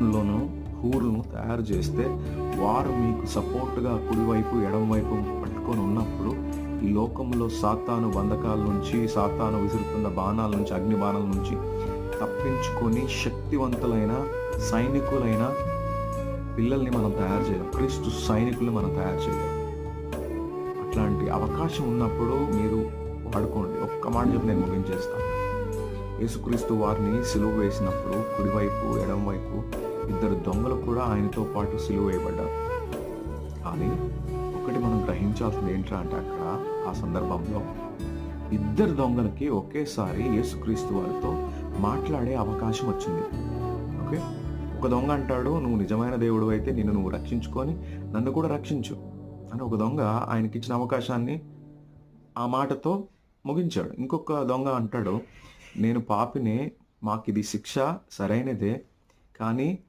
లోను హూరును తయారు చేస్తే వారు మీకు సపోర్ట్‌గా కుడివైపు, ఎడమవైపు పట్టుకొని ఉన్నప్పుడు ఈ లోకంలో సాతాను బంధకాల నుంచి, సాతాను విసురుతున్న బాణాల నుంచి, అగ్ని బాణాల నుంచి తప్పించుకొని శక్తివంతులైన సైనికులైన పిల్లల్ని మనం తయారు చేయలేం. క్రీస్తు సైనికుల్ని మనం తయారు చేయలేం. అట్లాంటి అవకాశం ఉన్నప్పుడు మీరు వాడుకోండి. ఒక్క మాట చెప్పి నేను ముగించేస్తాను. యేసుక్రీస్తు వారిని సిలువ వేసినప్పుడు కుడివైపు, ఎడమవైపు ఇద్దరు దొంగలు కూడా ఆయనతో పాటు సిలువ వేయబడ్డారు. కానీ ఒకటి మనం గ్రహించాల్సింది ఏంట్రా అంటే అక్కడ ఆ సందర్భంలో ఇద్దరు దొంగలకి ఒకేసారి యేసుక్రీస్తు వారితో మాట్లాడే అవకాశం వచ్చింది. ఓకే, ఒక దొంగ అంటాడు, నువ్వు నిజమైన దేవుడు అయితే నిన్ను నువ్వు రక్షించుకొని నన్ను కూడా రక్షించు అని ఒక దొంగ ఆయనకిచ్చిన అవకాశాన్ని ఆ మాటతో ముగించాడు. ఇంకొక దొంగ అంటాడు, నేను పాపినే, మాకిది శిక్ష సరైనదే, కానీ